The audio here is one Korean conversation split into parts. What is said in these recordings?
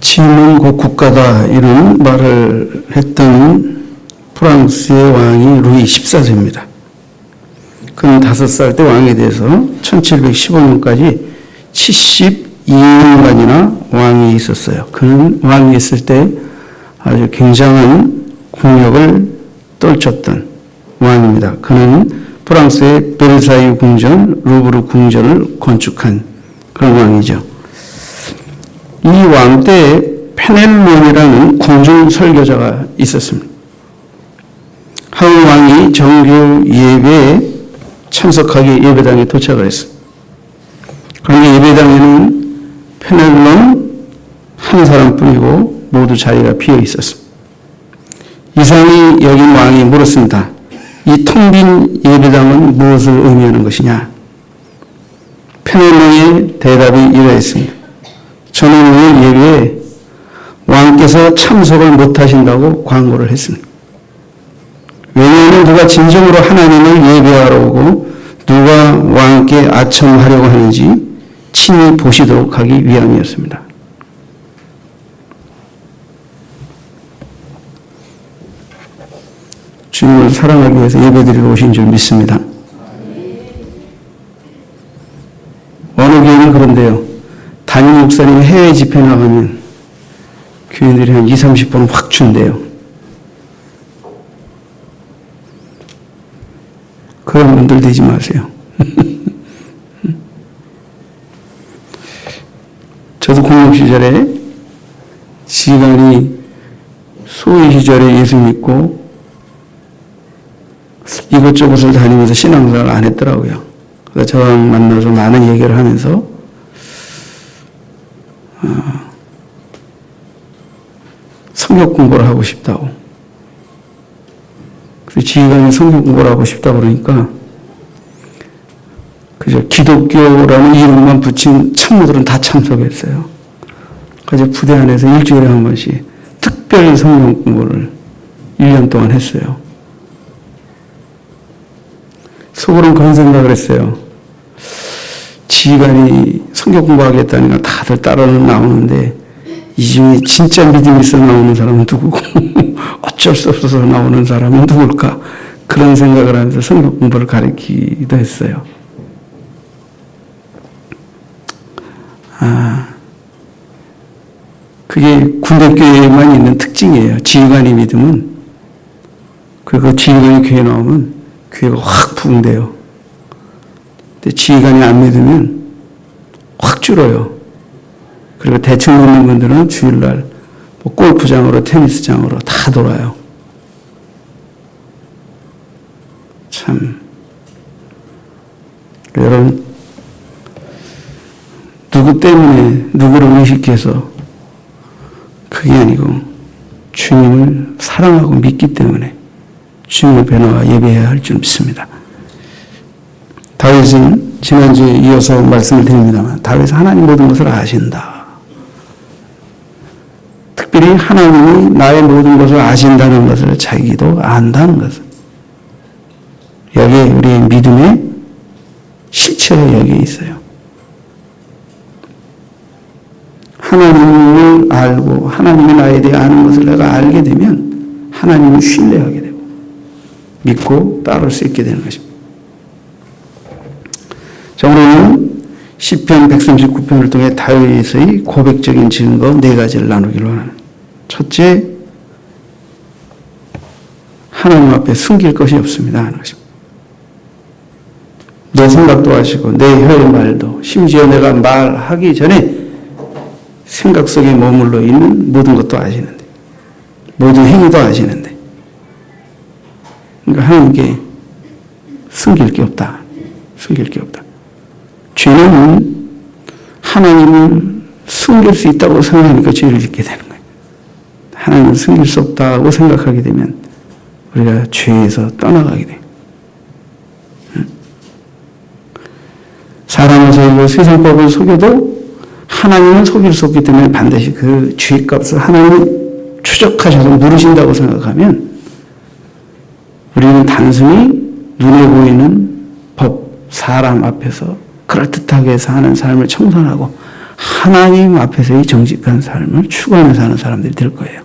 지문국 국가다 이런 말을 했던 프랑스의 왕이 루이 14세입니다. 그는 5살 때 왕이 돼서 1715년까지 72년간이나 왕이 있었어요. 그는 왕이 있을 때 아주 굉장한 국력을 떨쳤던 왕입니다. 그는 프랑스의 베르사유 궁전, 루브르 궁전을 건축한 그런 왕이죠. 이 왕 때 페넬론이라는 궁중 설교자가 있었습니다. 한 왕이 정규 예배에 참석하기 예배당에 도착을 했어요. 그런데 예배당에는 페넬론 한 사람뿐이고 모두 자리가 비어 있었습니다. 이상이 여긴 왕이 물었습니다. 이 텅 빈 예배당은 무엇을 의미하는 것이냐? 페넬론의 대답이 이러했습니다. 저는 오늘 예배에 왕께서 참석을 못하신다고 광고를 했습니다. 왜냐하면 누가 진정으로 하나님을 예배하러 오고 누가 왕께 아첨하려고 하는지 친히 보시도록 하기 위함이었습니다. 주님을 사랑하기 위해서 예배드리러 오신 줄 믿습니다. 어느 교회는 그런데요. 담임 목사님이 해외 집회 나가면 교인들이 한 20-30%는 확 준대요. 그런 분들 되지 마세요. 저도 공업 시절에 지간이 소위 시절에 예수 믿고 이곳저곳을 다니면서 신앙생활을 안 했더라고요. 그래서 저랑 만나서 많은 얘기를 하면서 성경 공부를 하고 싶다고. 그래서 지휘관이 성경 공부를 하고 싶다고 그러니까 그저 기독교라는 이름만 붙인 참모들은 다 참석했어요. 그래서 부대 안에서 일주일에 한 번씩 특별히 성경 공부를 1년 동안 했어요. 속으로는 그런 생각을 했어요. 지휘관이 성경 공부하겠다니까 다들 따라는 나오는데 이 중에 진짜 믿음이 있어 나오는 사람은 누구고 어쩔 수 없어서 나오는 사람은 누굴까? 그런 생각을 하면서 성경 공부를 가르치기도 했어요. 그게 군대교회에만 있는 특징이에요. 지휘관이 믿으면. 그리고 지휘관이 교회 나오면 교회가 확 부흥돼요. 근데 지휘관이 안 믿으면 확 줄어요. 그리고 대충 믿는 분들은 주일날 뭐 골프장으로 테니스장으로 다 돌아요. 참 여러분 누구 때문에 누구를 의식해서 그게 아니고 주님을 사랑하고 믿기 때문에 주님의 변화와 예배해야 할 줄 믿습니다. 다윗은 지난주에 이어서 말씀을 드립니다만 다윗은 하나님 모든 것을 아신다. 특별히 하나님이 나의 모든 것을 아신다는 것을 자기도 안다는 것을. 여기에 우리의 믿음의 실체가 여기에 있어요. 하나님을 알고 하나님이 나에 대해 아는 것을 내가 알게 되면 하나님을 신뢰하게 되고 믿고 따를 수 있게 되는 것입니다. 자, 오늘은 시편 139편을 통해 다윗의 고백적인 증거 4가지를 나누기로 하는. 첫째, 하나님 앞에 숨길 것이 없습니다 하는 것입니다. 내 생각도 아시고 내 혀의 말도 심지어 내가 말하기 전에 생각 속에 머물러 있는 모든 것도 아시는데 모든 행위도 아시는데 그러니까 하나님께 숨길 게 없다. 숨길 게 없다. 죄는 하나님을 숨길 수 있다고 생각하니까 죄를 짓게 되는 거예요. 하나님을 숨길 수 없다고 생각하게 되면 우리가 죄에서 떠나가게 돼요. 사람을 속이고 세상법을 속여도 하나님은 속일 수 없기 때문에 반드시 그 죄값을 하나님이 추적하셔서 물으신다고 생각하면 우리는 단순히 눈에 보이는 법, 사람 앞에서 그럴듯하게 사는 삶을 청산하고 하나님 앞에서의 정직한 삶을 추구하며 사는 사람들이 될 거예요.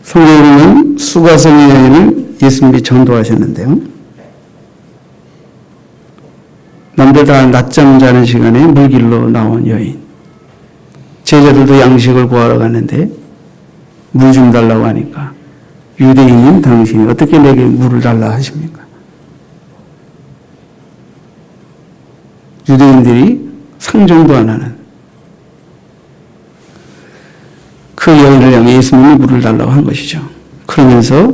성경에 보면 수가성의 여인을 예수님이 전도하셨는데요. 남들 다 낮잠 자는 시간에 물길로 나온 여인. 제자들도 양식을 구하러 갔는데 물 좀 달라고 하니까 유대인인 당신이 어떻게 내게 물을 달라 하십니까? 유대인들이 상종도 안 하는 그 여인을 향해 예수님이 물을 달라고 한 것이죠. 그러면서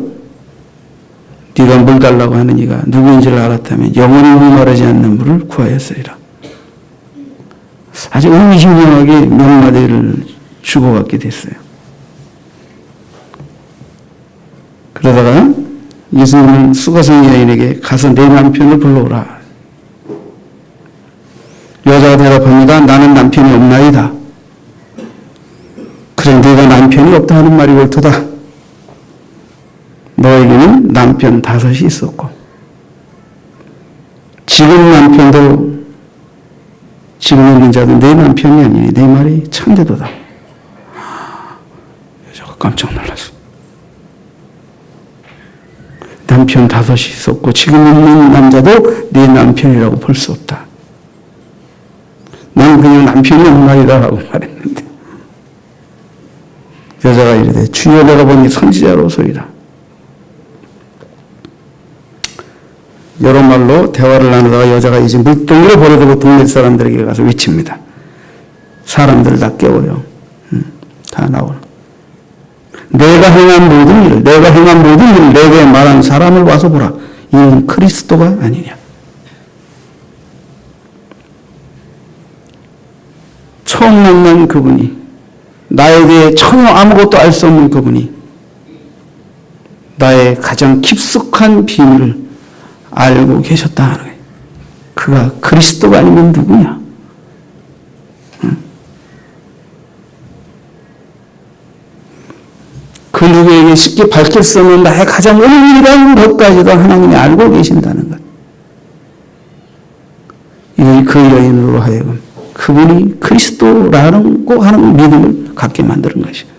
네가 물 달라고 하는 이가 누구인지를 알았다면 영원히 목마르지 않는 물을 구하였으리라. 아주 의미심장하게 명마디를 주고받게 됐어요. 그러다가 예수님은 수가성 여인에게 가서 내 남편을 불러오라. 여자가 대답합니다. 나는 남편이 없나이다. 그래 네가 남편이 없다 하는 말이 옳도다. 너에게는 남편 5이 있었고 지금 남편도 지금 있는 자도 내 남편이 아니니 내 말이 참되도다. 여자가 깜짝 놀랐어. 남편 5이 있었고 지금 있는 남자도 내 남편이라고 볼 수 없다. 나는 그냥 남편이 없나이다 라고 말했는데 여자가 이르되 주여 내가 보니 선지자로소이다. 여러 말로 대화를 나누다가 여자가 이제 물동이를 버려두고 동네 사람들에게 가서 외칩니다. 사람들을 다 깨워요. 다 나오라. 내가 행한 모든 일을 내게 말한 사람을 와서 보라. 이는 그리스도가 아니냐. 처음 만난 그분이 나에 대해 전혀 아무것도 알 수 없는 그분이 나의 가장 깊숙한 비밀을 알고 계셨다 하는 거예요. 그가 그리스도가 아니면 누구냐? 그 누구에게 쉽게 밝힐 수 없는 나의 가장 은밀한 것까지도 하나님이 알고 계신다는 것. 이것이 그 여인으로 하여금 그분이 그리스도라고 하는 믿음을 갖게 만드는 것이에요.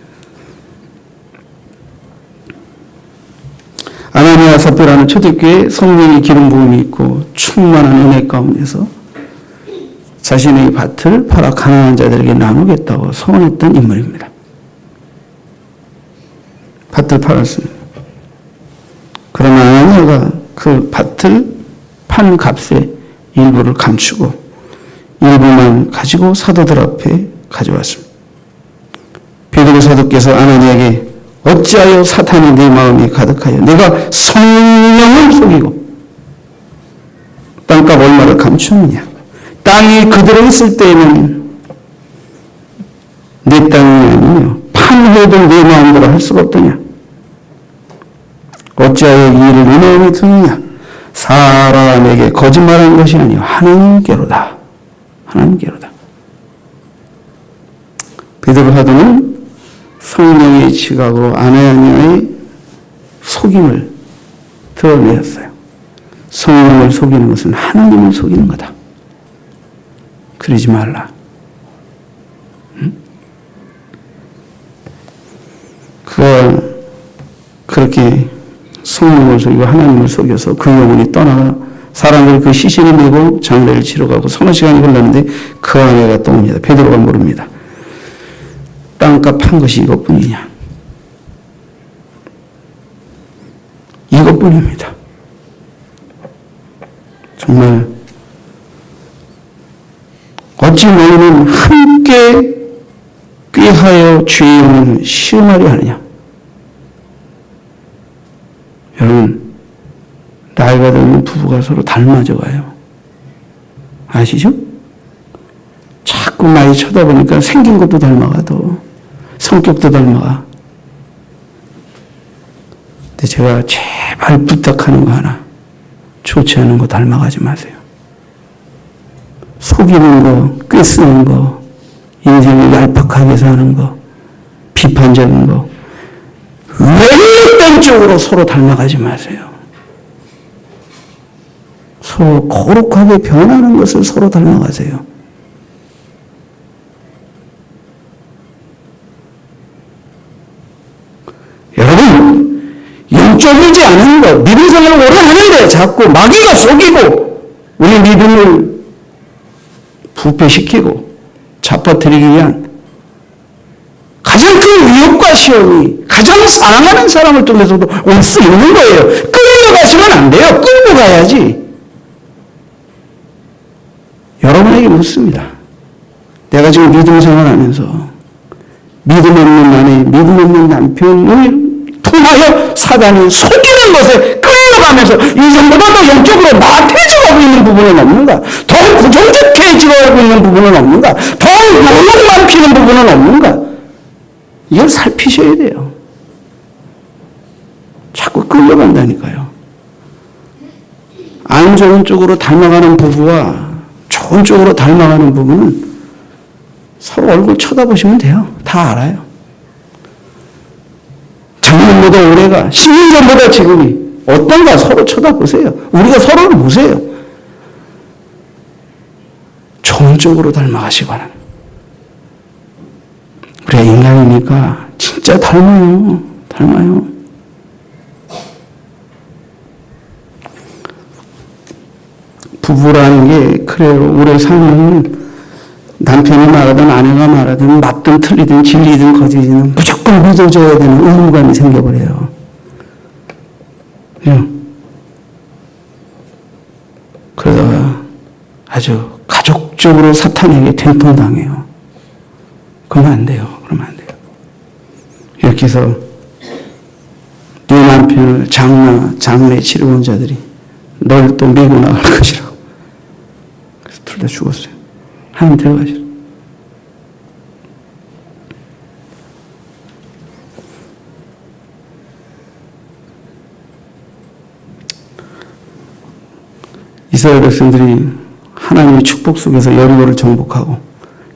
아나니아 삽비라는 초대교회 성령의 기름 부음이 있고 충만한 은혜 가운데서 자신의 밭을 팔아 가난한 자들에게 나누겠다고 소원했던 인물입니다. 밭을 팔았습니다. 그러나 아나니아가 그 밭을 판 값의 일부를 감추고 일부만 가지고 사도들 앞에 가져왔습니다. 베드로 사도께서 아나니아에게 어찌하여 사탄이 내 마음에 가득하여 내가 성령을 속이고 땅값 얼마를 감추느냐. 땅이 그대로 있을 때에는 내 땅이 아니며 판호도 내 마음대로 할 수가 없더냐. 어찌하여 이 일을 내 마음에 두느냐. 사람에게 거짓말한 것이 아니요 하나님께로다. 하나님께로다. 베드로 사도는 성령의 지각으로 아나니아의 속임을 드러내었어요. 성령을 속이는 것은 하나님을 속이는 거다. 그러지 말라. 그가 그렇게 성령을 속이고 하나님을 속여서 그 영혼이 떠나가 사람들이 그 시신을 메고 장례를 치러 가고 서너 시간이 흘렀는데 그 아내가 또 옵니다. 베드로가 물습니다. 땅값 한 것이 이것뿐이냐? 이것뿐입니다. 정말 어찌 너희는 함께 꾀하여 주의 영을 시험하려 하느냐? 여러분, 나이가 들면 부부가 서로 닮아져 가요. 아시죠? 자꾸 많이 쳐다보니까 생긴 것도 닮아가도 성격도 닮아가. 근데 제가 제발 부탁하는 거 하나. 좋지 않은 거 닮아가지 마세요. 속이는 거, 꿰쓰는 거, 인생을 얄팍하게 사는 거, 비판적인 거, 왼쪽 쪽으로 서로 닮아가지 마세요. 서로 거룩하게 변하는 것을 서로 닮아가세요. 여러분, 영적이지 않은 것, 믿음 생활을 오래 하는데 자꾸 마귀가 속이고 우리 믿음을 부패시키고 잡아뜨리기 위한 가장 큰 위협과 시험이 가장 사랑하는 사람을 통해서도 올 수 있는 거예요. 끌려가시면 안 돼요. 끌고 가야지. 여러분에게 묻습니다. 내가 지금 믿음 생활하면서 믿음 없는 아내, 믿음 없는 남편을 통하여 사단이 속이는 것에 끌려가면서 이전보다 더 영적으로 나태해져가고 있는 부분은 없는가? 더 부정적해지고 있는 부분은 없는가? 더 욕망만 피는 부분은 없는가? 이걸 살피셔야 돼요. 자꾸 끌려간다니까요. 안 좋은 쪽으로 닮아가는 부부와 좋은 쪽으로 닮아가는 부부는 서로 얼굴 쳐다보시면 돼요. 다 알아요. 작년보다 올해가 10년 전보다 지금이 어떤가 서로 쳐다보세요. 우리가 서로를 보세요. 좋은 쪽으로 닮아가시기 바랍니다. 우리가 인간이니까 진짜 닮아요. 닮아요. 부부라는 게 그래요. 오래 살면 남편이 말하든 아내가 말하든 맞든 틀리든 진리든 거짓이든 무조건 믿어줘야 되는 의무감이 생겨버려요. 그러다가 아주 가족적으로 사탄에게 된통당해요. 그러면 안 돼요. 그러면 안 돼요. 이렇게 해서 네 남편을 장래 치르온 자들이 널 또 메고 나갈 것이라고. 그래서 둘 다 죽었어요. 하나님 데려가시라. 이스라엘 백성들이 하나님의 축복 속에서 여리고를 정복하고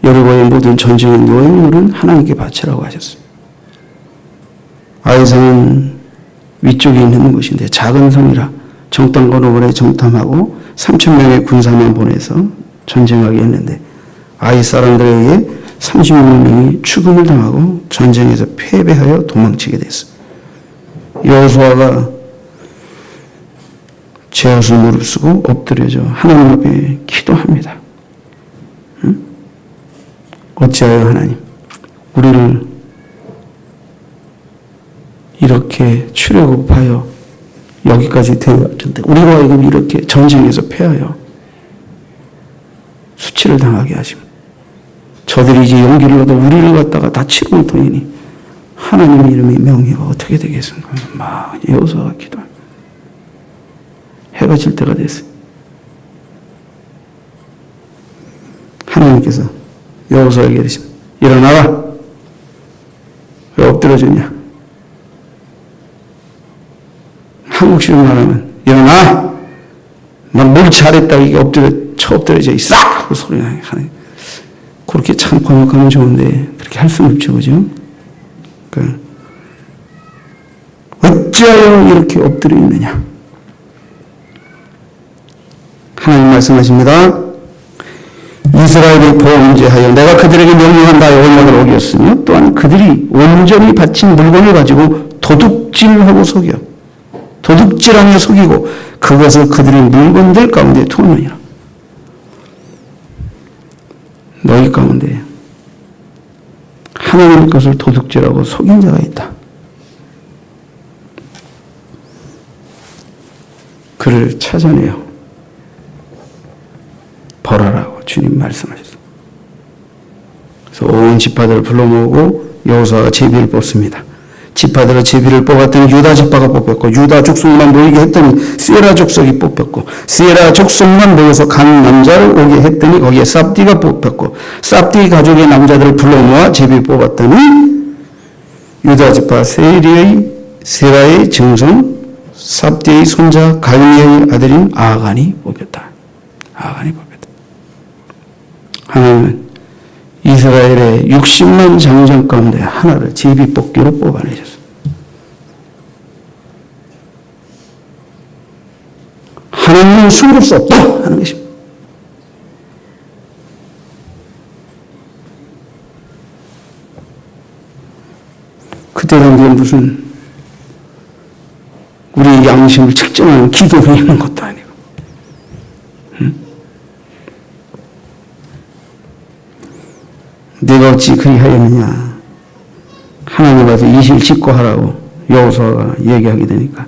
여리고의 모든 전쟁의 노예물은 하나님께 바치라고 하셨어요. 아이성은 위쪽에 있는 곳인데 작은 성이라 정탐과 오래 정탐하고 3,000명의 군사만 보내서 전쟁하게 했는데 아이 사람들에 의해 36명이 죽음을 당하고 전쟁에서 패배하여 도망치게 됐어요. 여호수아가 제 옷을 무릅쓰고 엎드려져 하나님 앞에 기도합니다. 응? 어찌하여 하나님 우리를 이렇게 출애굽하여 여기까지 데려왔는데 우리가 이렇게 전쟁에서 패하여 수치를 당하게 하십니다. 저들이 이제 용기를 얻어 우리를 갖다가 다 치고 터이니 하나님 이름의 명예가 어떻게 되겠습니까? 막 여호수아가 기도합니다. 해가 질 때가 됐어요. 하나님께서 여호수아에게 이르십니다. 일어나라. 왜 엎드려졌냐? 한국식으로 말하면 일어나. 넌 뭘 잘했다. 이게 엎드려져 있어. 그 소리 나게 하는. 그렇게 참 번역하면 좋은데 그렇게 할 수는 없죠, 그죠? 그러니까 어찌하여 이렇게 엎드려 있느냐? 하나님 말씀하십니다. 이스라엘이 범죄하여 내가 그들에게 명령한 바의 언약을 어겼으며 또한 그들이 온전히 바친 물건을 가지고 도둑질하고 속여 도둑질하며 속이고 그것을 그들의 물건들 가운데 투하느니라. 너희 가운데 하나님의 것을 도둑질하고 속인 자가 있다. 그를 찾아내요. 벌하라고 주님 말씀하셨습니다. 그래서 온 지파들을 불러 모으고 여호수아가 제비를 뽑습니다. 지파들의 제비를 뽑았더니 유다 지파가 뽑혔고 유다 족속만 모이게 했더니 세라 족속이 뽑혔고 세라 족속만 모여서 간 남자를 오게 했더니 거기에 삽디가 뽑혔고 삽디 가족의 남자들을 불러 모아 제비 뽑았더니 유다 지파 세라의 증손 삽디의 손자 갈미의 아들인 아간이 뽑혔다. 아간이 뽑혔다. 하나님은 이스라엘의 60만 장정 가운데 하나를 제비뽑기로 뽑아내셨습니다. 하나님은 숨길 수 없다 하는 것입니다. 그때 당시에 무슨 우리 양심을 측정하는 기도를 있는 것도 아니고, 내가 어찌 그리하였느냐. 하나님 와서 이실 짓고 하라고 여호수아가 얘기하게 되니까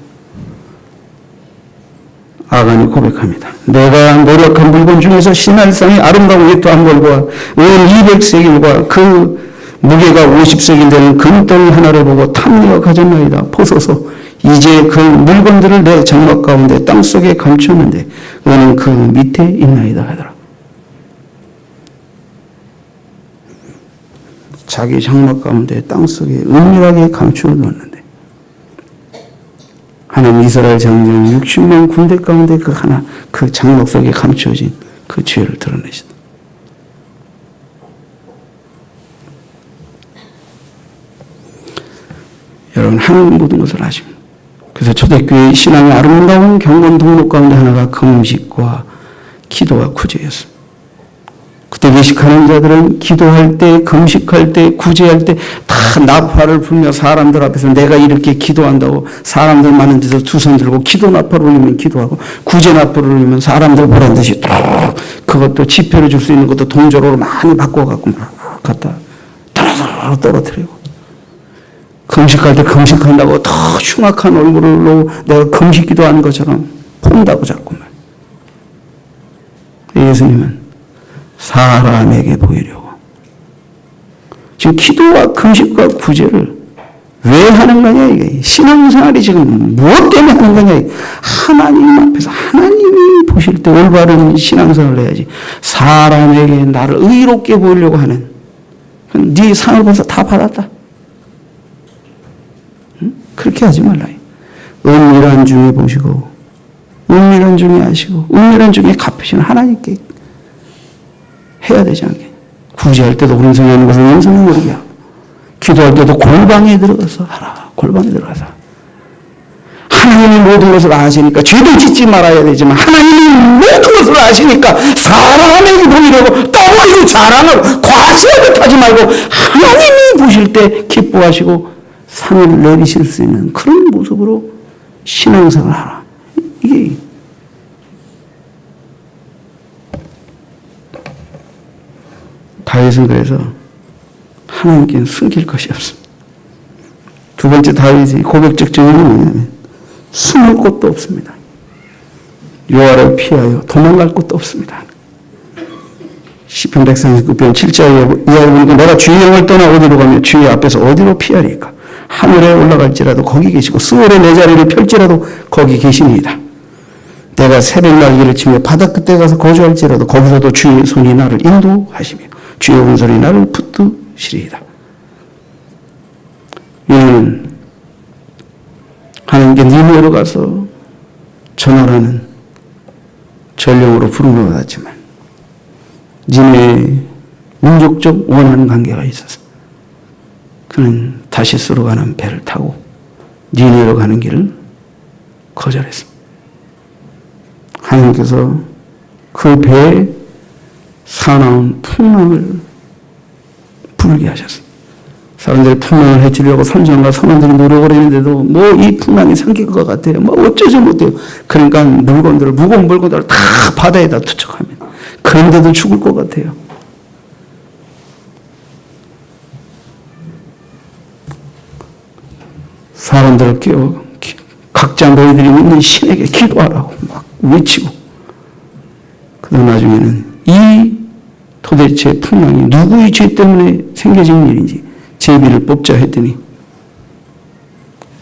아간이 고백합니다. 내가 노력한 물건 중에서 신할상의 아름다운 외투한벌과 은 200세겔과 그 무게가 50세겔 되는 금덩이 하나를 보고 탐내어 가졌나이다. 벗어서 이제 그 물건들을 내 장막 가운데 땅속에 감췄는데 은은 그 밑에 있나이다 하더라. 자기 장막 가운데 땅속에 은밀하게 감추어 놓았는데 하나님 이스라엘 장정 60만 군대 가운데 그 장막 속에 감추어진 그 죄를 드러내시다. 여러분, 하나님 모든 것을 아십니다. 그래서 초대교회 신앙의 아름다운 경건 등록 가운데 하나가 금식과 기도와 구제였습니다. 그때 외식하는 자들은 기도할 때, 금식할 때, 구제할 때 다 나팔을 불며 사람들 앞에서 내가 이렇게 기도한다고 사람들 많은 데서 두 손 들고 기도 나팔을 울리면 기도하고 구제 나팔을 울리면 사람들 보란 듯이 또 그것도 지표를 줄 수 있는 것도 동조로 많이 바꿔갖고 막 갖다 떨어뜨리고 금식할 때 금식한다고 더 흉악한 얼굴로 내가 금식 기도하는 것처럼 본다고 자꾸만. 예수님은 사람에게 보이려고 지금 기도와 금식과 구제를 왜 하는 거냐 이게. 신앙생활이 지금 무엇 때문에 하는 거냐 이게. 하나님 앞에서 하나님이 보실 때 올바른 신앙생활을 해야지. 사람에게 나를 의롭게 보이려고 하는 네 상을 벌써 다 받았다. 그렇게 하지 말라. 은밀한 중에 보시고 은밀한 중에 아시고 은밀한 중에 갚으시는 하나님께 해야 되지 않겠냐. 구제할 때도 음성하는 것은 음성을 모르게 하고 기도할 때도 골방에 들어가서 하라. 골방에 들어가서 하나님이 모든 것을 아시니까 죄도 짓지 말아야 되지만 하나님이 모든 것을 아시니까 사람에게 보이려고 떠보이고 자랑을 과시하듯 하지 말고 하나님이 보실 때 기뻐하시고 상을 내리실 수 있는 그런 모습으로 신앙생활을 하라. 이게 다윗은 그래서 하나님께는 숨길 것이 없습니다. 두 번째 다윗의 고백적 증언은 뭐냐면 숨을 곳도 없습니다. 여호와를 피하여 도망갈 곳도 없습니다. 시편 139편 7절 이하를 보니까 내가 주의 영을 떠나 어디로 가며 주의 앞에서 어디로 피하리까. 하늘에 올라갈지라도 거기 계시고 수월에 내 자리를 펼지라도 거기 계시니이다. 내가 새벽 날개를 치며 바다 끝에 가서 거주할지라도 거기서도 주의 손이 나를 인도하시며 주의 온손이 나를 붙드시리이다. 이는 하나님께 니느웨로 가서 전하라는 전령으로 부름을 받았지만 니느웨의 민족적 원한 관계가 있어서 그는 다시스로 가는 배를 타고 니느웨로 가는 길을 거절했습니다. 하나님께서 그 배에 사나운 풍랑을 불게 하셨습니다. 사람들이 풍랑을 해치려고 선장과 선원들이 노력을 했는데도 뭐 이 풍랑이 삼킬 것 같아요. 뭐 어쩌지 못해요. 그러니까 물건들을 무거운 물건들을 다 바다에다 투척합니다. 그런데도 죽을 것 같아요. 사람들을 깨워 각자 너희들이 믿는 신에게 기도하라고 막 외치고 그다음 나중에는 이 도대체 풍랑이 누구의 죄 때문에 생겨진 일인지 제비를 뽑자 했더니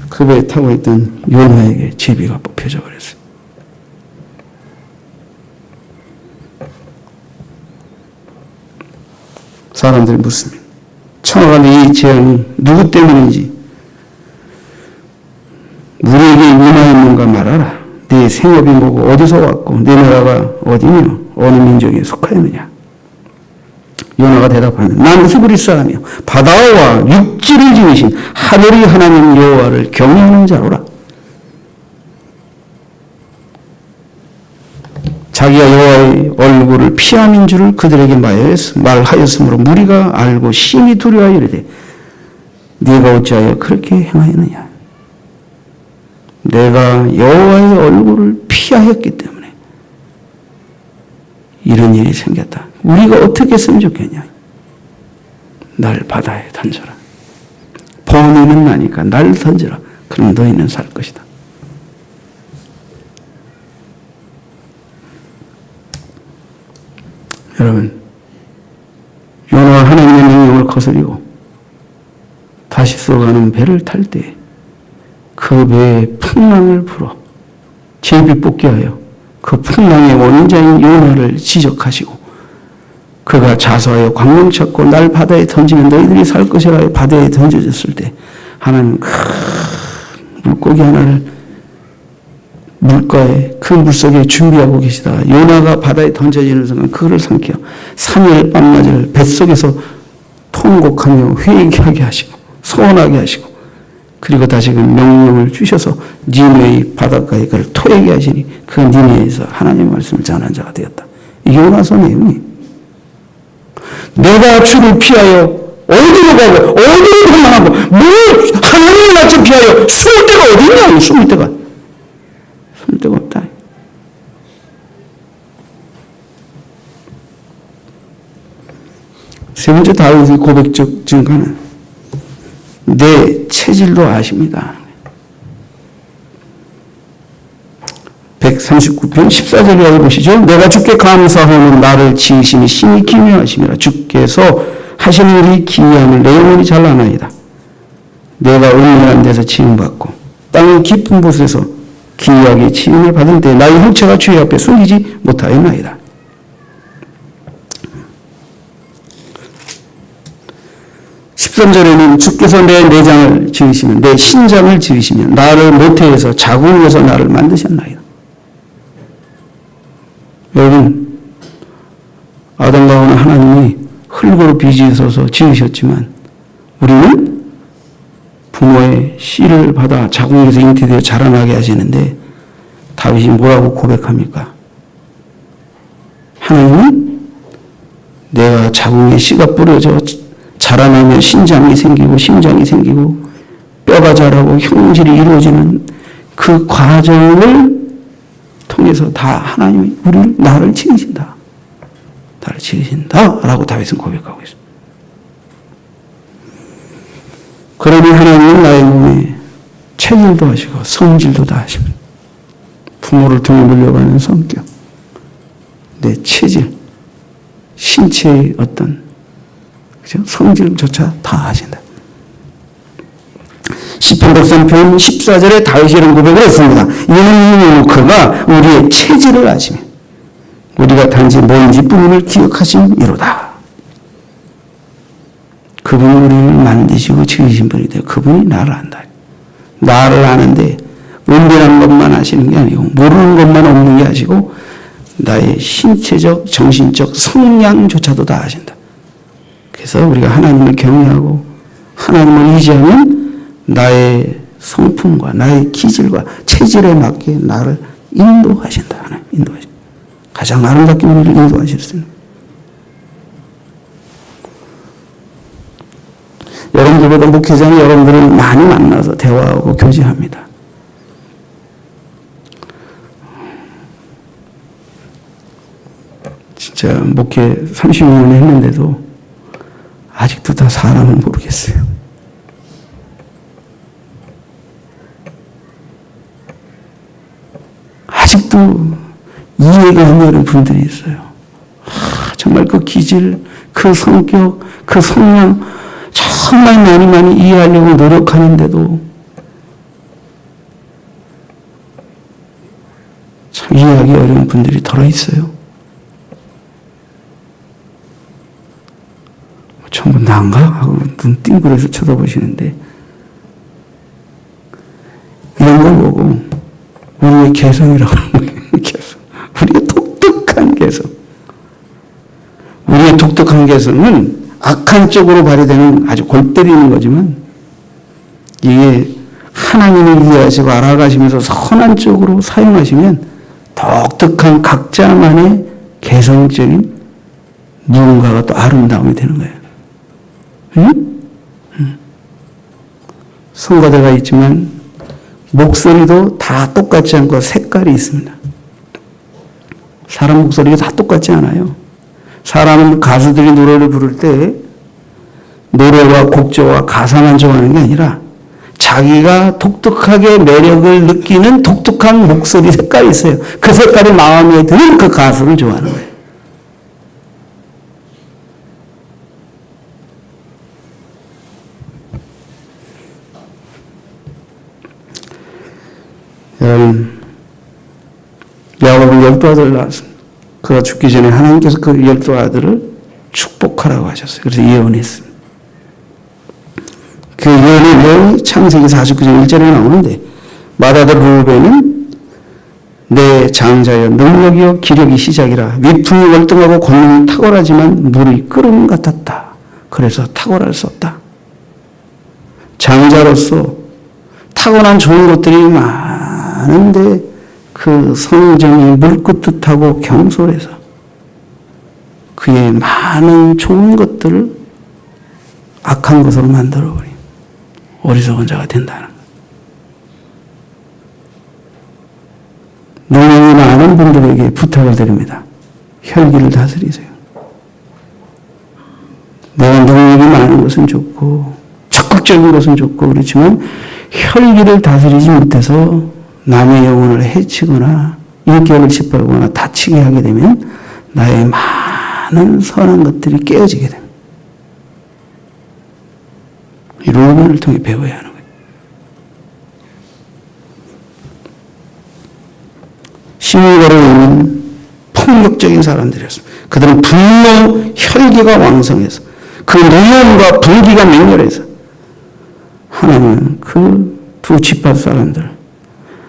그 배에 타고 있던 요나에게 제비가 뽑혀져 버렸어요. 사람들이 묻습니다. 천하간의 이 재앙이 누구 때문인지 우리에게 임하였는가 말하라. 네 생업이 뭐고 어디서 왔고 네 나라가 어디며 어느 민족에 속하였느냐. 요나가 대답하면 나는 히브리 사람이요 바다와 육지를 지으신 하늘의 하나님 여호와를 경외하는 자로라. 자기가 여호와의 얼굴을 피함인 줄을 그들에게 말하였으므로 무리가 알고 심히 두려워하여 이르되 네가 어찌하여 그렇게 행하였느냐. 내가 여호와의 얼굴을 피하였기 때문에 이런 일이 생겼다. 우리가 어떻게 했으면 좋겠냐. 날 바다에 던져라. 범인은 나니까 날 던져라. 그럼 너희는 살 것이다. 여러분, 요나가 하나님의 명령을 거스리고 다시 쏘가는 배를 탈 때 그 배에 풍랑을 불어 제비 뽑게 하여 그 풍랑의 원인자인 요나를 지적하시고 그가 자수하여 광명 찾고 날 바다에 던지면 너희들이 살 것이라 하여 바다에 던져졌을 때 하나님 큰 물고기 하나를 물가에 그 물속에 준비하고 계시다가 요나가 바다에 던져지는 순간 그를 삼켜 3일 밤낮을 뱃속에서 통곡하며 회개하게 하시고 소원하게 하시고 그리고 다시금 명령을 주셔서 니느웨의 바닷가에 그를 토하게 하시니 그 니느웨에서 하나님의 말씀을 전한 자가 되었다. 이게 요나서 내용이. 내가 주를 피하여 어디로 가고 어디로 도망하고 뭘 하나님의 말씀 피하여 숨을 데가 어디 있냐고. 숨을 데가 없다. 세 번째 다윗의 고백적 증거는 내 체질도 아십니다. 139편 14절에 보시죠. 내가 주께 감사하오니 나를 지으시니 신이 기묘하심이라. 주께서 하시는 일이 기이함을 내 영혼이 잘 아나이다. 내가 은밀한 데서 지음받고 땅의 깊은 곳에서 기이하게 지음을 받은 때 나의 형체가 주의 앞에 숨기지 못하였나이다. (13절에는) 주께서 내 내장을 지으시면 내 신장을 지으시면 나를 모태에서 자궁에서 나를 만드셨나이다. 여러분, 아담과 하와 하나님이 흙으로 빚으셔서 지으셨지만 우리는 부모의 씨를 받아 자궁에서 잉태되어 자라나게 하시는데 다윗이 뭐라고 고백합니까? 하나님은 내가 자궁에 씨가 뿌려져 자라나면 신장이 생기고 심장이 생기고 뼈가 자라고 형질이 이루어지는 그 과정을 통해서 다 하나님이 나를 지으신다. 나를 지으신다. 라고 다윗은 고백하고 있습니다. 그러니 하나님은 나의 몸에 체질도 하시고 성질도 다 하십니다. 부모를 통해 물려가는 성격, 내 체질, 신체의 어떤 성질조차 다 하신다. 시편 103편 14절에 다윗이 이런 고백을 했습니다. 이는 그가 우리의 체질을 아시며 우리가 단지 뭔지 뿐을 기억하심이로다. 그분이 우리를 만드시고 지으신 분이 되어 그분이 나를 안다. 나를 아는데 은밀한 것만 아시는 게 아니고 모르는 것만 없는 게 아시고 나의 신체적, 정신적 성향조차도 다 아신다. 그래서 우리가 하나님을 경외하고 하나님을 의지하면 나의 성품과 나의 기질과 체질에 맞게 나를 인도하신다. 하나님 인도하신다. 가장 아름답게 우리를 인도하실 수 있는. 여러분들보다 목회자는 여러분들을 많이 만나서 대화하고 교제합니다. 진짜 목회 30년 했는데도 아직도 다 사람을 모르겠어요. 아직도 이해가 안 되는 분들이 있어요. 정말 그 기질, 그 성격, 그 성향 정말 많이 이해하려고 노력하는데도 참 이해하기 어려운 분들이 덜어 있어요. 전부 난가? 하고 눈 띵그려서 쳐다보시는데 이런 걸 보고 우리의 개성이라고 하는 거예요. 개성. 우리의 독특한 개성. 우리의 독특한 개성은 악한 쪽으로 발휘되는 아주 골 때리는 거지만 이게 하나님을 이해하시고 알아가시면서 선한 쪽으로 사용하시면 독특한 각자만의 개성적인 무언가가 또 아름다움이 되는 거예요. 응? 성가대가 있지만 목소리도 다 똑같지 않고 색깔이 있습니다. 사람 목소리가 다 똑같지 않아요. 사람은 가수들이 노래를 부를 때 노래와 곡조와 가사만 좋아하는 게 아니라 자기가 독특하게 매력을 느끼는 독특한 목소리 색깔이 있어요. 그 색깔이 마음에 드는 그 가수를 좋아하는 거예요. 여러분, 야곱은 12아들을 낳았습니다. 그가 죽기 전에 하나님께서 그 12아들을 축복하라고 하셨어요. 그래서 예언했습니다. 그 예언의 내용이 창세기 49장 1절에 나오는데, 맏아들 루벤은 내 장자여 능력이요 기력이 시작이라 위풍이 월등하고 권능이 탁월하지만 물이 끓음 같았다. 그래서 탁월할 수 없다. 장자로서 타고난 좋은 것들이 많은데 그 성정이 물끝듯하고 경솔해서 그의 많은 좋은 것들을 악한 것으로 만들어버린 어리석은 자가 된다는 것. 능력이 많은 분들에게 부탁을 드립니다. 혈기를 다스리세요. 내가 능력이 많은 것은 좋고 적극적인 것은 좋고 그렇지만 혈기를 다스리지 못해서 남의 영혼을 해치거나 인격을 짓밟거나 다치게 하게 되면 나의 많은 선한 것들이 깨어지게 됩니다. 이 로맨을 통해 배워야 하는 거예요. 시므가로는 폭력적인 사람들이었습니다. 그들은 분노, 혈기가 왕성해서 그 노염과 분기가 맹렬해서 하나님은 그 두 집합 사람들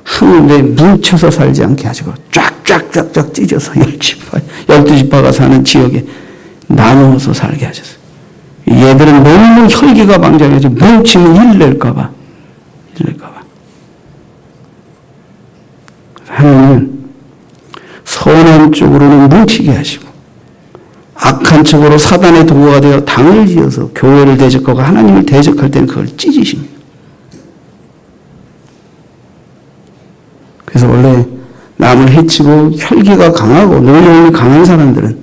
한 군데 뭉쳐서 살지 않게 하시고 쫙쫙쫙쫙 찢어서 12지파가 사는 지역에 나누어서 살게 하셨어요. 얘들은 너무 혈기가 방장해서 뭉치면 일낼까봐. 하나님은 선한 쪽으로는 뭉치게 하시고 악한 쪽으로 사단의 도구가 되어 당을 지어서 교회를 대적하고 하나님을 대적할 때는 그걸 찢으십니다. 그래서 원래 남을 해치고 혈기가 강하고 노여움이 강한 사람들은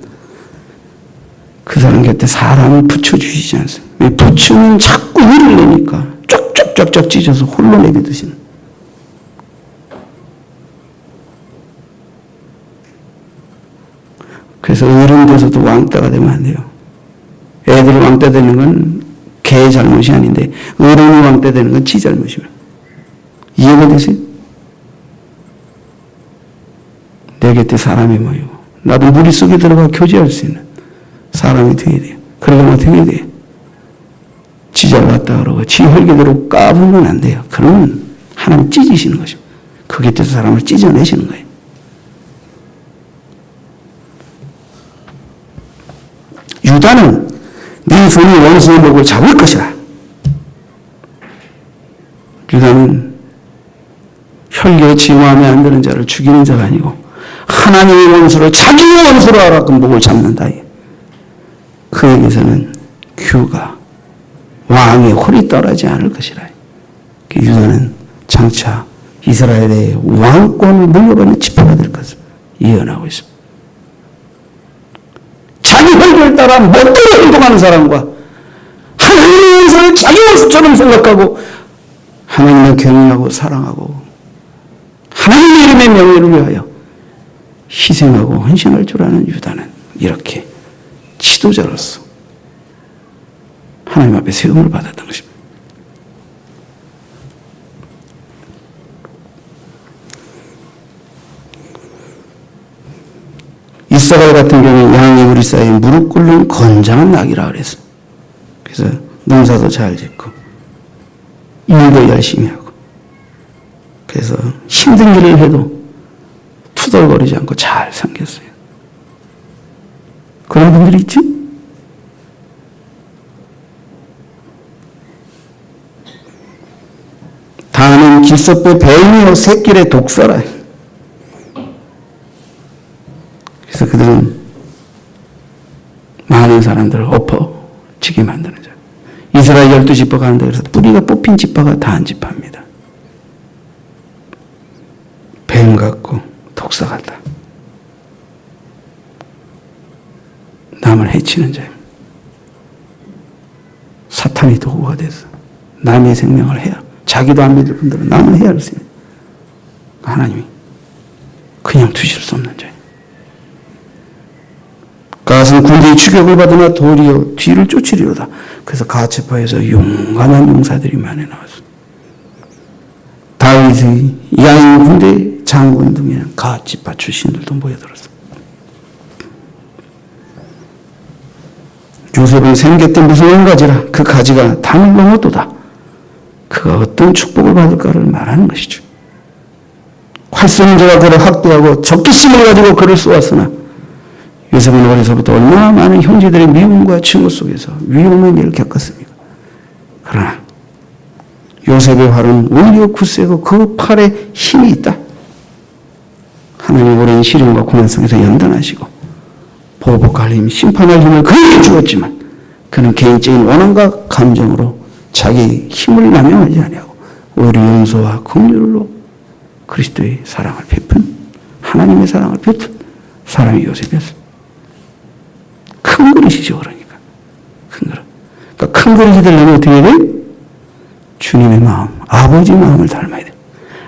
그 사람 곁에 사람을 붙여주시지 않습니다. 왜 붙이면 자꾸 일을 내니까 쫙쫙쫙쫙 찢어서 홀로 내비두시는. 그래서 어른 돼서도 왕따가 되면 안 돼요. 애들 왕따 되는 건 개 잘못이 아닌데 어른이 왕따 되는 건 지 잘못이에요. 이해가 되세요? 내 곁에 사람이 모이고 나도 무리 속에 들어가 교제할 수 있는 사람이 되어야 돼요. 그러면 어떻게 돼요? 지 잘났다 그러고 지 혈기대로 까불면 안 돼요. 그러면 하나님 찢으시는 거죠. 그 곁에서 사람을 찢어내시는 거예요. 유다는 네 손이 원수의 목을 잡을 것이라. 유다는 혈기에 지 마음에 안 드는 자를 죽이는 자가 아니고 하나님의 원수를 자기의 원수로 알아서 목을 잡는다. 그에게서는 규가 왕의 홀이 떨어지지 않을 것이라. 유다는 장차 이스라엘의 왕권을 물려받는 지파가 될 것을 예언하고 있습니다. 자기 혈기를 따라 멋대로 행동하는 사람과 하나님의 원수를 자기 원수처럼 생각하고 하나님을 경외하고 사랑하고 하나님의 이름의 명예를 위하여 희생하고 헌신할 줄 아는 유다는 이렇게 지도자로서 하나님 앞에 세움을 받았던 것입니다. 이사갈 같은 경우는 양이 우리 사이에 무릎 꿇는 건장한 낙이라 그랬어요. 그래서 농사도 잘 짓고 일도 열심히 하고 그래서 힘든 일을 해도 투덜거리지 않고 잘 생겼어요. 그런 분들이 있지? 다는 길섭의 뱀이요 새끼의 독사라. 그래서 그들은 많은 사람들을 엎어지게 만드는 자예요. 이스라엘 12지파가 하는데 그래서 뿌리가 뽑힌 지파가 다 한 지파입니다. 뱀 같고 독사 같다. 남을 해치는 자예요. 사탄이 도구가 돼서 남의 생명을 해야, 자기도 안 믿을 분들은 남을 해야 할 수 있는, 하나님이 그냥 두실 수 없는 자예요. 갓은 군대의 추격을 받으나 도리어 뒤를 쫓으리로다. 그래서 갓 지파에서 용감한 용사들이 많이 나왔습니다. 다윗의 야인 군대 장군 등에는 갓 지파 출신들도 모여들었습니다. 요셉은 생계 때 무서운 가지라 그 가지가 담을 넘어도다. 그가 어떤 축복을 받을까를 말하는 것이죠. 활 쏘는 자가 그를 학대하고 적개심을 가지고 그를 쏘았으나 요셉은 어려서부터 얼마나 많은 형제들의 미움과 증오 속에서 위험한 일을 겪었습니까? 그러나 요셉의 활은 오히려 굳세고 그 팔에 힘이 있다. 하나님 오랜 시련과 고난 속에서 연단하시고 보복할 힘, 심판할 힘을 그에게 주었지만 그는 개인적인 원한과 감정으로 자기 힘을 남용하지 아니하고 오히려 용서와 긍휼로 그리스도의 사랑을 베푼, 하나님의 사랑을 베푼 사람이 요셉이었습니다. 큰 그릇이죠, 그러니까. 큰 그릇. 그러니까 큰 그릇이 되려면 어떻게 해야 돼? 주님의 마음, 아버지 마음을 닮아야 돼.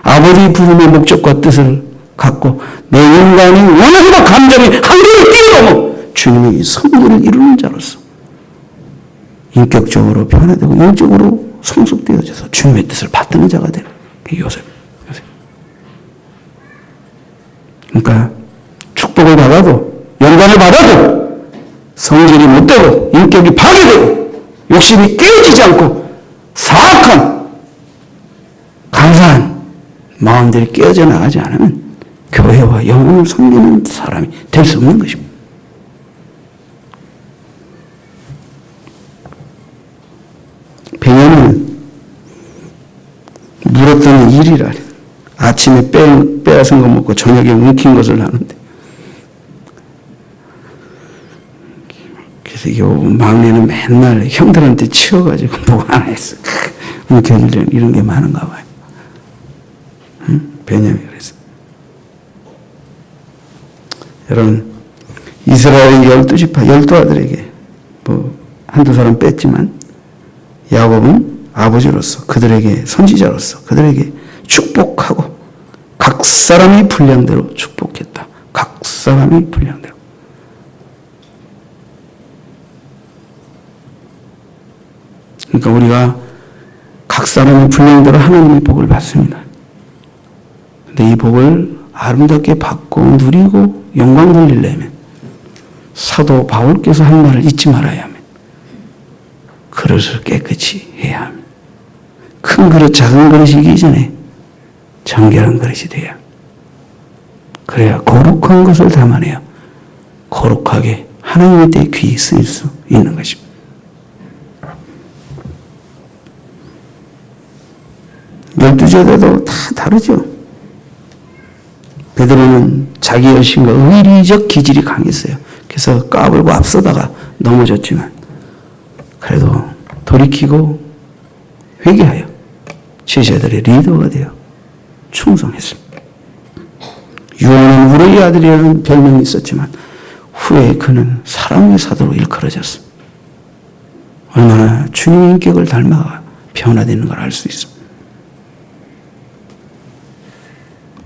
아버지 부름의 목적과 뜻을 갖고 내 인간의 원한과 감정이 한계를 뛰어넘어 주님의 선물을 이루는 자로서 인격적으로 변화되고 영적으로 성숙되어져서 주님의 뜻을 받드는 자가 되는 게 요셉. 그러니까 축복을 받아도, 연단을 받아도 성질이 못되고 인격이 파괴되고 욕심이 깨어지지 않고 사악한 감사한 마음들이 깨어져 나가지 않으면 교회와 영혼을 섬기는 사람이 될 수 없는 것입니다. 베냐민은 물었던 일이라 아침에 빼앗은 거 먹고 저녁에 움킨 것을 하는데, 그래서 요 막내는 맨날 형들한테 치워가지고 뭐 하나 했어. 움켜쥐려는 이런 게 많은가 봐요. 응? 베냐민 그래서. 여러분, 이스라엘 12지파 12아들에게 뭐 한두 사람 뺐지만 야곱은 아버지로서 그들에게 선지자로서 그들에게 축복하고 각 사람이 분량대로 축복했다. 각 사람이 분량대로. 그러니까 우리가 각 사람의 분량대로 하나님의 복을 받습니다. 근데 이 복을 아름답게 받고 누리고 영광 돌리려면 사도 바울께서 한 말을 잊지 말아야 합니다. 그릇을 깨끗이 해야 합니다. 큰 그릇, 작은 그릇이기 전에 정결한 그릇이 돼야. 그래야 거룩한 것을 담아내야 거룩하게 하나님의 때에 귀히 쓰일 수 있는 것입니다. 열두 제자도 다 다르죠. 베드로는 자기 열심과 의리적 기질이 강했어요. 그래서 까불고 앞서다가 넘어졌지만 그래도 돌이키고 회개하여 제자들의 리더가 되어 충성했습니다. 유언은 우리의 아들이라는 별명이 있었지만 후에 그는 사랑의 사도로 일컬어졌습니다. 얼마나 주님의 인격을 닮아 변화되는 걸 알 수 있습니다.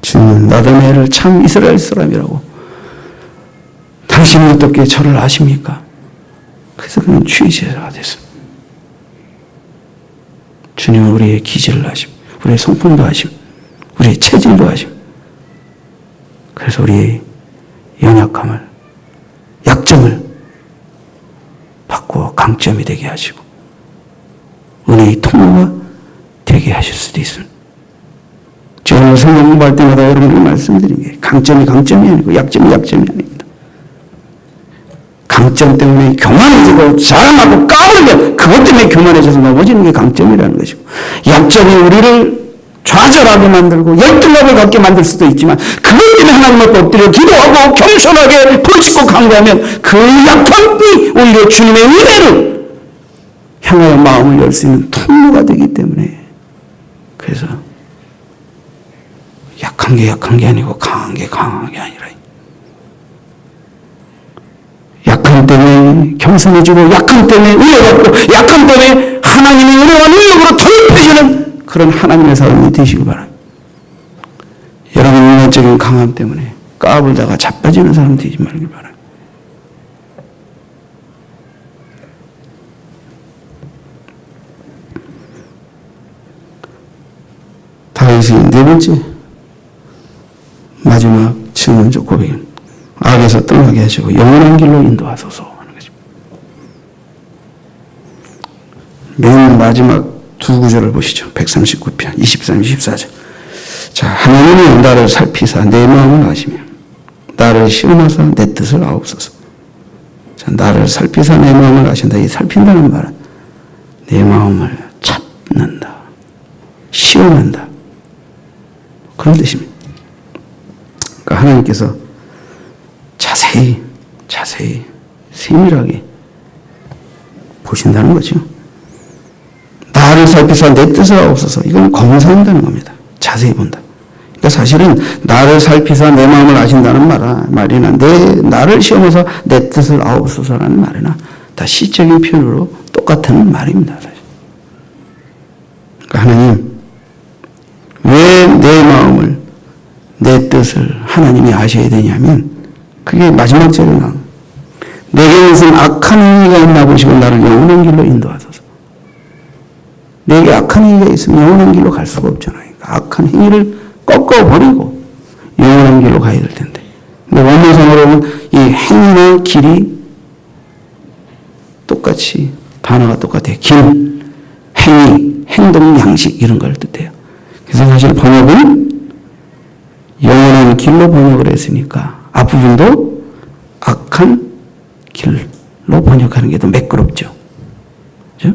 주님은 나다나엘을 참 이스라엘 사람이라고, 당신은 어떻게 저를 아십니까? 그래서 그는 주의 제자가 됐습니다. 주님은 우리의 기질을 아심, 우리의 성품도 아심, 우리의 체질도 아심. 그래서 우리의 연약함을, 약점을 바꾸어 강점이 되게 하시고 은혜의 통로가 되게 하실 수도 있습니다. 제가 성경 공부할 때마다 여러분에게 말씀드린 게 강점이 강점이 아니고 약점이 약점이 아닙니다. 강점 때문에 교만해지고 자랑하고 까불면 그것 때문에 교만해져서 넘어지는 게 강점이라는 것이고, 약점이 우리를 좌절하게 만들고 열등감을 갖게 만들 수도 있지만 그것 때문에 하나님 앞에 엎드려 기도하고 겸손하게 부르짖고 간구하면 그 약함이 오히려 주님의 은혜를 향하여 마음을 열 수 있는 통로가 되기 때문에 그래서 약한 게 아니고 강한 게 아니라 약함 때문에 겸손해지고 약함 때문에 은혜받고 약함 때문에 하나님의 은혜와 능력으로 통합해지는 그런 하나님의 사람이 되시길 바랍니다. 여러분 인간적인 강함 때문에 까불다가 자빠지는 사람 되지 말길 바랍니다. 다윗이 네 번째 마지막 증언적 고백입니다. 악에서 떠나게 하시고 영원한 길로 인도하소서 하는 것입니다. 맨 마지막 두 구절을 보시죠. 139편 23, 24절. 자, 하나님이 나를 살피사 내 마음을 아시며 나를 시험하사 내 뜻을 아옵소서. 자, 나를 살피사 내 마음을 아신다. 이 살핀다는 말은 내 마음을 찾는다. 시험한다. 그런 뜻입니다. 그러니까 하나님께서 자세히 세밀하게 보신다는 거죠. 나를 살피사 내 뜻을 아옵소서. 이건 검사한다는 겁니다. 자세히 본다. 그러니까 사실은 나를 살피사 내 마음을 아신다는 말이나 나를 시험해서 내 뜻을 아옵소서라는 말이나 다 시적인 표현으로 똑같은 말입니다. 사실. 그러니까 하나님 왜 내 마음을 내 뜻을 하나님이 아셔야 되냐면 그게 마지막 절에 나옵니다. 내게 무슨 악한 행위가 있나 보시고 나를 영원한 길로 인도하소서. 내게 악한 행위가 있으면 영원한 길로 갈 수가 없잖아요. 그러니까 악한 행위를 꺾어버리고 영원한 길로 가야 될 텐데. 근데 원문상으로는 이 행위나 길이 똑같이 단어가 똑같아요. 길, 행위, 행동, 양식 이런 걸 뜻해요. 그래서 사실 번역은 영원한 길로 번역을 했으니까 앞부분도 악한 길로 번역하는 게 더 매끄럽죠. 그죠?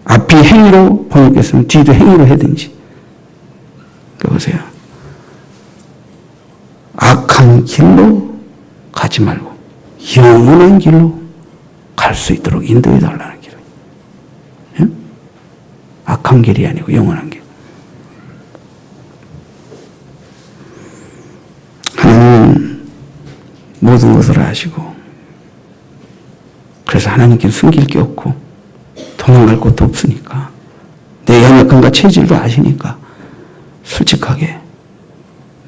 앞이 행위로 번역했으면 뒤도 행위로 해든지. 보세요. 악한 길로 가지 말고 영원한 길로 갈 수 있도록 인도해 달라는 길이에요. 예? 악한 길이 아니고 영원한 길. 하나님은 모든 것을 아시고 그래서 하나님께 숨길 게 없고 도망갈 곳도 없으니까 내 연약함과 체질도 아시니까 솔직하게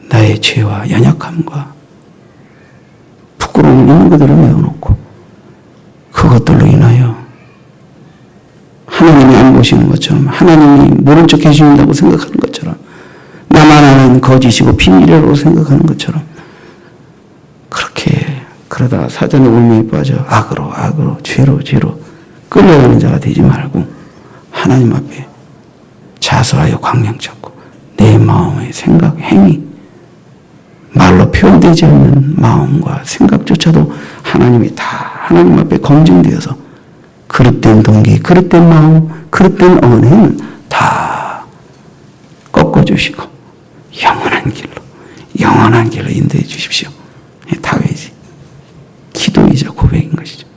나의 죄와 연약함과 부끄러움 있는 것들을 내어놓고 그것들로 인하여 하나님이 안 보시는 것처럼 하나님이 모른 척 해주신다고 생각하는 것처럼 나만 아는 거짓이고 비밀이라고 생각하는 것처럼 그렇게 그러다 사단의 울매에 빠져 악으로 죄로 끌려가는 자가 되지 말고 하나님 앞에 자수하여 광명 찾고 내 마음의 생각, 행위 말로 표현되지 않는 마음과 생각조차도 하나님이 다 하나님 앞에 검증되어서 그릇된 동기, 그릇된 마음, 그릇된 언행은 다 꺾어주시고 영원한 길로 인도해 주십시오. 다윗이 기도이자 고백인 것이죠.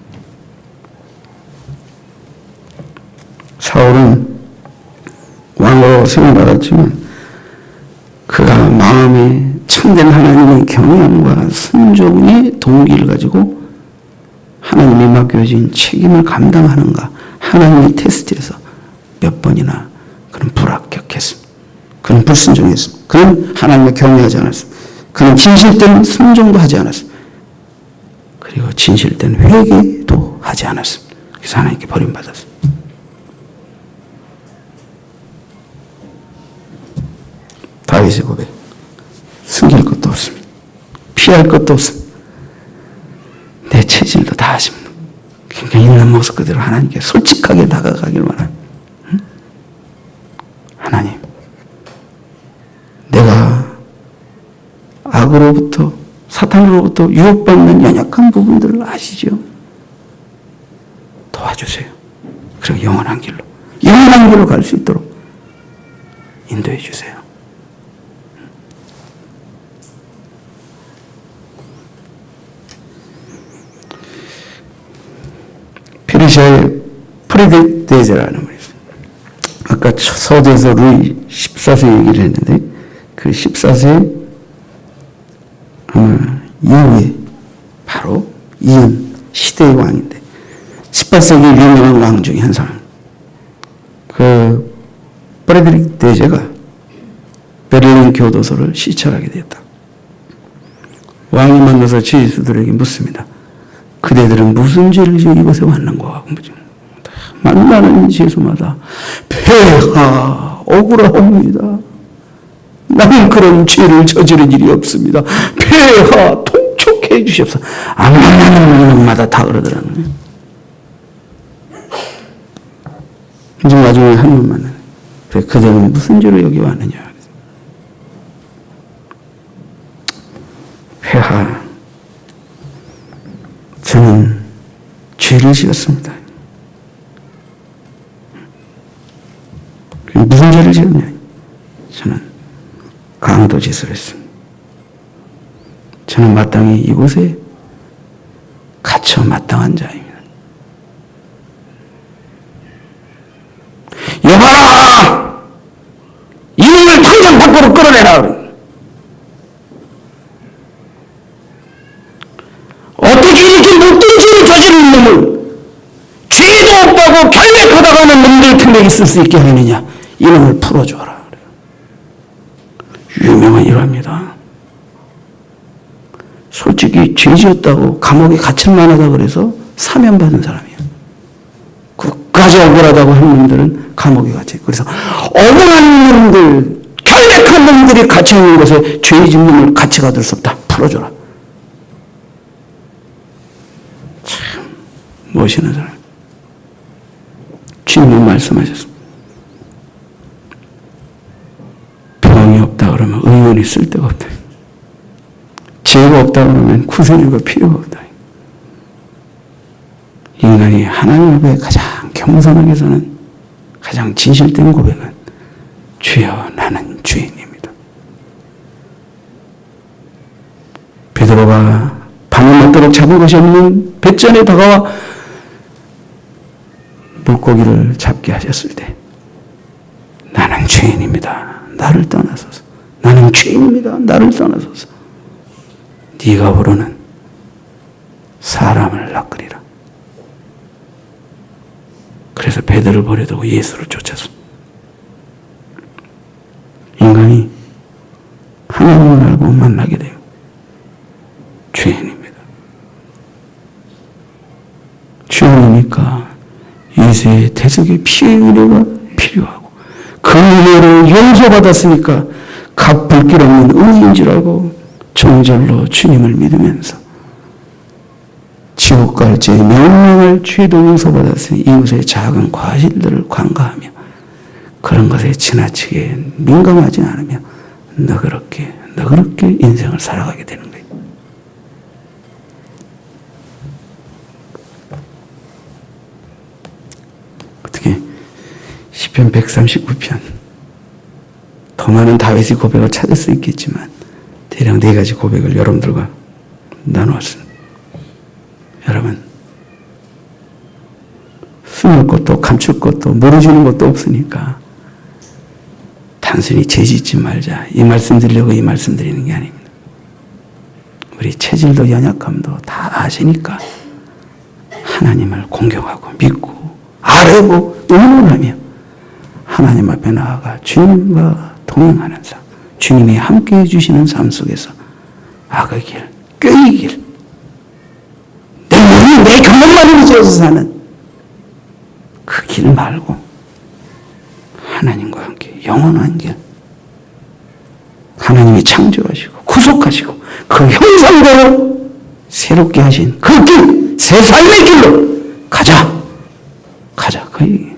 사울은 왕으로 세움받았지만 그가 마음에 참된 하나님의 경외함과 순종의 동기를 가지고 하나님이 맡겨진 책임을 감당하는가 하나님의 테스트에서 몇 번이나 그는 불합격했습니다. 그는 불순종했습니다. 그는 하나님을 경외하지 않았습니다. 그는 진실된 순종도 하지 않았습니다. 그리고 진실된 회개도 하지 않았습니다. 그래서 하나님께 버림받았습니다. 다윗의 고백. 숨길 것도 없습니다. 피할 것도 없습니다. 내 체질도 다 아십니다. 그러니까 있는 모습 그대로 하나님께 솔직하게 다가가길 바랍니다. 하나님, 내가 악으로부터 사탄으로부터 유혹받는 연약한 부분들을 아시죠? 도와주세요. 그리고 영원한 길로 갈 수 있도록 인도해 주세요. 페르시아의 프레데데제라는 분이 있어요. 아까 서재에서 루이 14세 얘기를 했는데 그 14세 아마 이후에 바로 이은 시대의 왕인데 18세기 유명한 왕 중에 한 사람. 그 프레데릭 대제가 베를린 교도소를 시찰하게 되었다. 왕이 만나서 죄수들에게 묻습니다. 그대들은 무슨 죄를 지어 이곳에 왔는가 하고 만나는 죄수마다 폐하 억울하옵니다. 나는 그런 죄를 저지른 일이 없습니다. 폐하 통촉해 주시옵소서. 안 만나는 놈마다 다 그러더라고요. 이제 마지막에 한 놈 만나네. 그래, 그대는 무슨 죄로 여기 왔느냐. 폐하, 저는 죄를 지었습니다. 무슨 죄를 지었냐? 저는 강도 짓을 했습니다. 저는 마땅히 이곳에 갇혀 마땅한 자입니다. 여봐라! 이놈을 당장 밖으로 끌어내라! 어떻게 이렇게 못된 죄를 저지른 놈을 죄도 없다고 결백하다가 하는 놈들 틈에 있을 수 있게 하느냐? 이놈을 풀어줘라. 유명한 일화입니다. 솔직히 죄 지었다고 감옥에 갇힐 만하다 그래서 사면받은 사람이에요. 끝까지 억울하다고 하는 놈들은 감옥에 갇혀. 그래서 억울한 놈들, 결백한 놈들이 갇혀있는 곳에 죄 짓는 놈을 같이 가둘 수 없다. 풀어줘라. 참 멋있는 사람. 주님은 말씀하셨습니다. 병이 없다 그러면 의원이 쓸데가 없다. 죄가 없다 그러면 구세주가 필요가 없다. 인간이 하나님 앞에 가장 겸손하게 사는 가장 진실된 고백은 주여 나는 죄인입니다. 베드로가 밤을 먹도록 잡은 것이 없는 뱃전에 다가와 물고기를 잡게 하셨을 때 나는 죄인입니다. 나를 떠나소서. 나는 죄인입니다. 나를 떠나소서. 네가 부르는 사람을 낚으리라. 그래서 베드로를 버려두고 예수를 쫓았어. 인간이 하나님을 알고 만나게 돼요. 죄인입니다. 죄인이니까 예수의 대속의 피의 은혜가 필요하고 그 은혜로 용서받았으니까 갚을 길 없는 은혜인 줄 알고 정절로 주님을 믿으면서 지옥 갈 죄 명령을 죄도 용서받았으니 이웃의 작은 과실들을 관가하며 그런 것에 지나치게 민감하지 않으며 너그럽게 인생을 살아가게 되는 거예요. 어떻게 시편 139편 더 많은 다윗의 고백을 찾을 수 있겠지만 대략 4가지 고백을 여러분들과 나누었습니다. 여러분 숨을 것도 감출 것도 모르주는 것도 없으니까 단순히 죄짓지 말자 이 말씀 드리려고 이 말씀 드리는 게 아닙니다. 우리 체질도 연약함도 다 아시니까 하나님을 공경하고 믿고 아뢰고 의논하며 하나님 앞에 나아가 주님과 동행하는 삶, 주님이 함께해 주시는 삶 속에서 악의 길, 꾀의 길, 내 경험만을 위해서 사는 그 길 말고 하나님과 함께 영원한 길, 하나님이 창조하시고 구속하시고 그 형상대로 새롭게 하신 그 길, 새 삶의 길로 가자. 그 얘기.